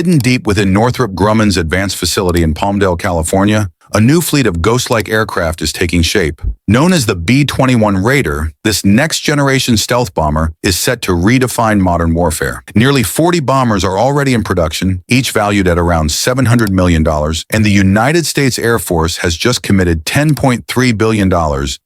Hidden deep within Northrop Grumman's advanced facility in Palmdale, California, a new fleet of ghost-like aircraft is taking shape. Known as the B-21 Raider, this next-generation stealth bomber is set to redefine modern warfare. Nearly 40 bombers are already in production, each valued at around $700 million, and the United States Air Force has just committed $10.3 billion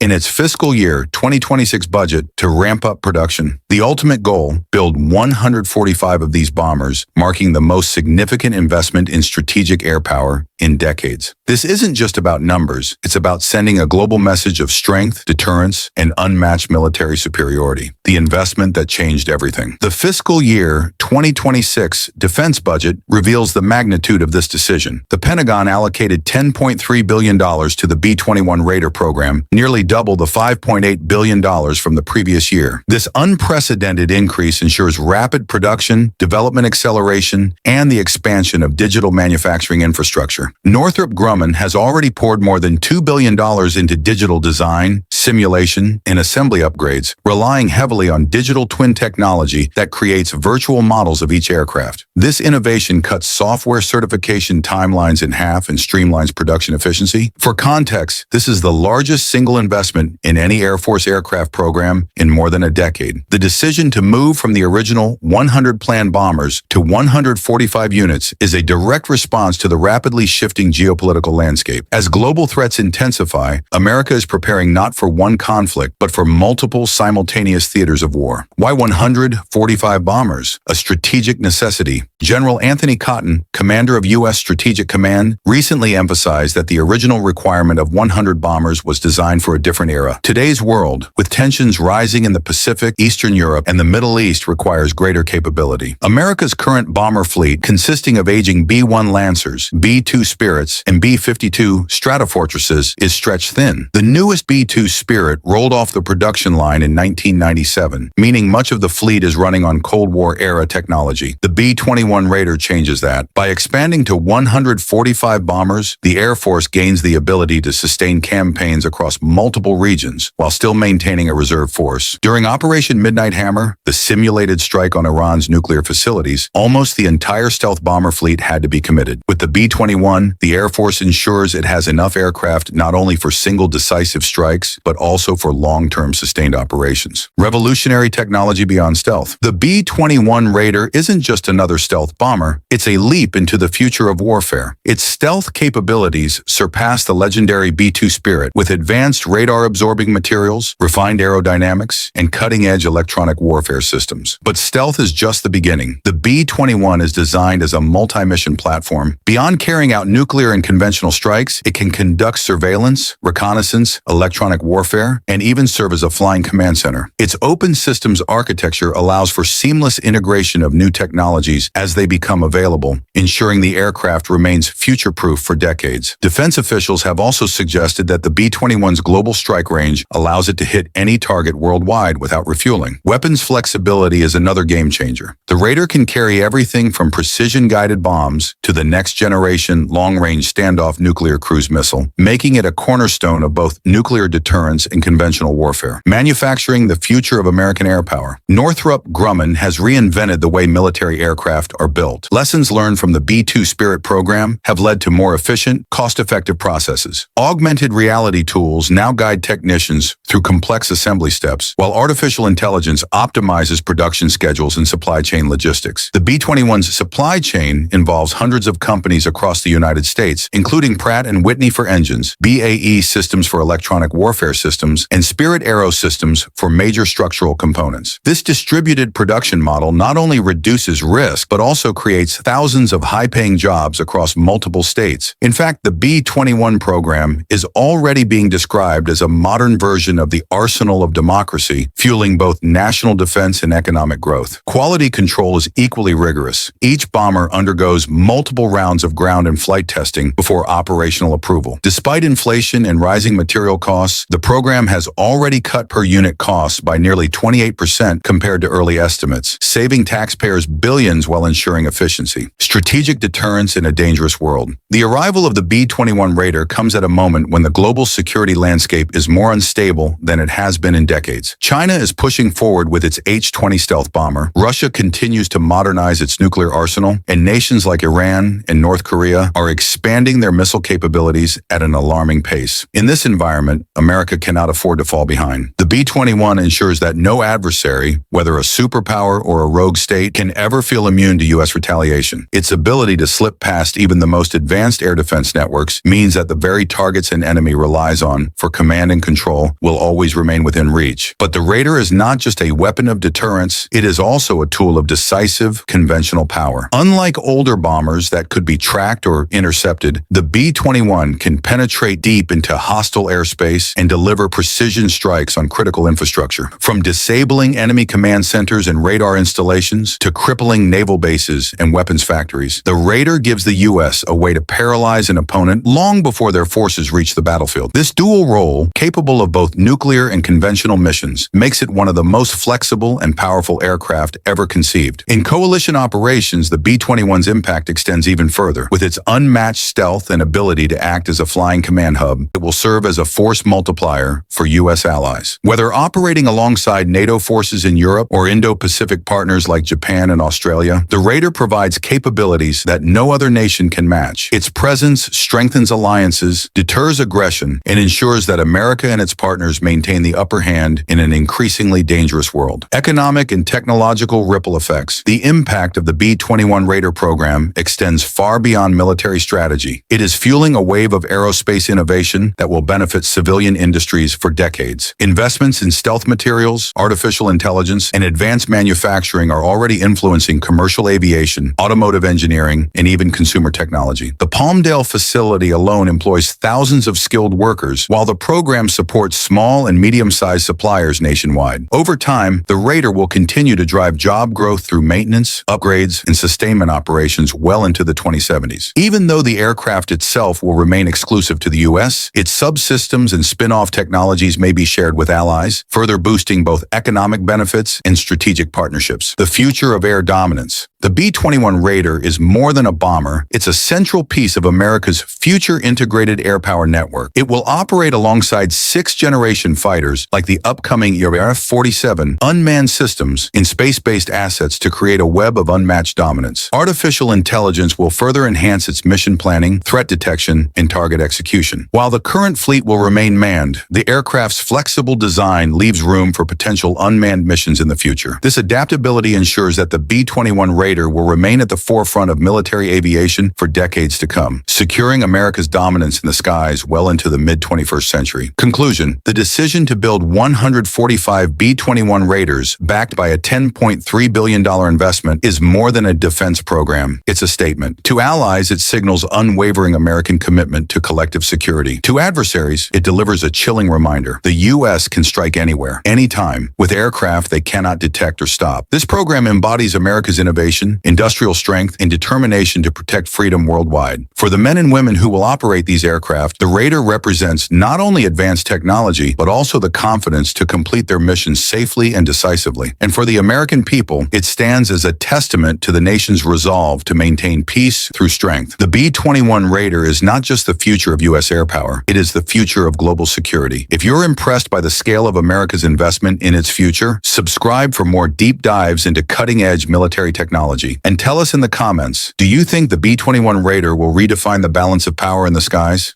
in its fiscal year 2026 budget to ramp up production. The ultimate goal, build 145 of these bombers, marking the most significant investment in strategic air power in decades. This isn't just about numbers, it's about sending a global message of strength, deterrence, and unmatched military superiority. The investment that changed everything. The fiscal year 2026 defense budget reveals the magnitude of this decision. The Pentagon allocated $10.3 billion to the B-21 Raider program, nearly double the $5.8 billion from the previous year. This unprecedented increase ensures rapid production, development acceleration, and the expansion of digital manufacturing infrastructure. Northrop Grumman has already poured more than $2 billion into digital design, simulation, and assembly upgrades, relying heavily on digital twin technology that creates virtual models of each aircraft. This innovation cuts software certification timelines in half and streamlines production efficiency. For context, this is the largest single investment in any Air Force aircraft program in more than a decade. The decision to move from the original 100 planned bombers to 145 units is a direct response to the rapidly shifting geopolitical landscape. As global threats intensify, America is preparing not for one conflict, but for multiple simultaneous theaters of war. Why 145 bombers? A strategic necessity. General Anthony Cotton, commander of U.S. Strategic Command, recently emphasized that the original requirement of 100 bombers was designed for a different era. Today's world, with tensions rising in the Pacific, Eastern Europe, and the Middle East, requires greater capability. America's current bomber fleet, consisting of aging B-1 Lancers, B-2 Spirits, and B-52 Stratofortresses, is stretched thin. The newest B-2 Spirit rolled off the production line in 1997, meaning much of the fleet is running on Cold War-era technology. The B-21 Raider changes that. By expanding to 145 bombers, the Air Force gains the ability to sustain campaigns across multiple regions while still maintaining a reserve force. During Operation Midnight Hammer, the simulated strike on Iran's nuclear facilities, almost the entire stealth bomber fleet had to be committed. With the B-21, the Air Force ensures it has enough aircraft not only for single decisive strikes, but also for long-term sustained operations. Revolutionary technology beyond stealth. The B-21 Raider isn't just another stealth bomber, it's a leap into the future of warfare. Its stealth capabilities surpass the legendary B-2 Spirit with advanced radar-absorbing materials, refined aerodynamics, and cutting-edge electronic warfare systems. But stealth is just the beginning. The B-21 is designed as a multi-mission platform. Beyond carrying out nuclear and conventional strikes, it can conduct surveillance, reconnaissance, electronic warfare, and even serve as a flying command center. Its open systems architecture allows for seamless integration of new technologies as they become available, ensuring the aircraft remains future-proof for decades. Defense officials have also suggested that the B-21's global strike range allows it to hit any target worldwide without refueling. Weapons flexibility is another game-changer. The Raider can carry everything from precision-guided bombs to the next-generation long-range standoff nuclear cruise missile, making it a cornerstone of both nuclear deterrence and conventional warfare. Manufacturing the future of American air power. Northrop Grumman has reinvented the way military aircraft are built. Lessons learned from the B-2 Spirit program have led to more efficient, cost-effective processes. Augmented reality tools now guide technicians through complex assembly steps, while artificial intelligence optimizes production schedules and supply chain logistics. The B-21's supply chain involves hundreds of companies across the United States, including Pratt & Whitney for engines, BAE Systems for electronic warfare systems, and Spirit Aero Systems for major structural components. This distributed production model not only reduces risk, but also creates thousands of high-paying jobs across multiple states. In fact, the B-21 program is already being described as a modern version of the arsenal of democracy, fueling both national defense and economic growth. Quality control is equally rigorous. Each bomber undergoes multiple rounds of ground and flight testing before operational approval. Despite inflation and rising material costs, the program has already cut per-unit costs by nearly 28% compared to early estimates, saving taxpayers billions while ensuring efficiency. Strategic deterrence in a dangerous world. The arrival of the B-21 Raider comes at a moment when the global security landscape is more unstable than it has been in decades. China is pushing forward with its H-20 stealth bomber, Russia continues to modernize its nuclear arsenal, and nations like Iran and North Korea are expanding their missile capabilities at an alarming pace. In this environment, America cannot afford to fall behind. The B-21 ensures that no adversary, whether a superpower or a rogue state, can ever feel immune to U.S. retaliation. Its ability to slip past even the most advanced air defense networks means that the very targets an enemy relies on for command and control will always remain within reach. But the Raider is not just a weapon of deterrence, it is also a tool of decisive conventional power. Unlike older bombers that could be tracked or intercepted, the B-21 can penetrate deep into hostile airspace and deliver precision strikes on critical infrastructure. From disabling enemy command centers and radar installations to crippling naval bases and weapons factories, the Raider gives the U.S. a way to paralyze an opponent long before their forces reach the battlefield. This dual role, capable of both nuclear and conventional missions, makes it one of the most flexible and powerful aircraft ever conceived. In coalition operations, the B-21's impact extends even further. With its unmatched stealth and ability to act as a flying command hub, it will serve as a force multiplier for U.S. allies. Whether operating alongside NATO forces in Europe or Indo-Pacific partners like Japan and Australia, the Raider provides capabilities that no other nation can match. Its presence strengthens alliances, deters aggression, and ensures that America and its partners maintain the upper hand in an increasingly dangerous world. Economic and technological ripple effects. The impact of the B-21 Raider program extends far beyond military strategy. It is fueling a wave of aerospace innovation that will benefit civilian industries for decades. Investments in stealth materials, artificial intelligence, and advanced manufacturing are already influencing commercial aviation, automotive engineering, and even consumer technology. The Palmdale facility alone employs thousands of skilled workers, while the program supports small and medium-sized suppliers nationwide. Over time, the Raider will continue to drive job growth through maintenance, upgrades, and sustainment operations well into the 2070s. Even though the aircraft itself will remain exclusive to the U.S., its subsystems and spin-off technologies may be shared with allies, further boosting both economic benefits and strategic partnerships. The future of air dominance. The B-21 Raider is more than a bomber, it's a central piece of America's future integrated air power network. It will operate alongside sixth-generation fighters like the upcoming USAF unmanned systems in space-based assets to create a web of unmatched dominance. Artificial intelligence will further enhance its mission planning, threat detection, and target execution. While the current fleet will remain manned, the aircraft's flexible design leaves room for potential unmanned missions in the future. This adaptability ensures that the B-21 Raider will remain at the forefront of military aviation for decades to come, securing America's dominance in the skies well into the mid-21st century. Conclusion: the decision to build 145 B-21 Raiders, backed by a $10.3 billion investment, is more than a defense program. It's a statement. To allies, it signals unwavering American commitment to collective security. To adversaries, it delivers a chilling reminder. The U.S. can strike anywhere, anytime, with aircraft they cannot detect or stop. This program embodies America's innovation, industrial strength, and determination to protect freedom worldwide. For the men and women who will operate these aircraft, the Raider represents not only advanced technology, but also the confidence to complete their missions safely and decisively. And for the American people, it stands as a testament to the nation's resolve to maintain peace through strength. The B-21 Raider is not just the future of U.S. air power, it is the future of global security. If you're impressed by the scale of America's investment in its future, subscribe for more deep dives into cutting-edge military technology. And tell us in the comments, do you think the B-21 Raider will redefine the balance of power in the skies?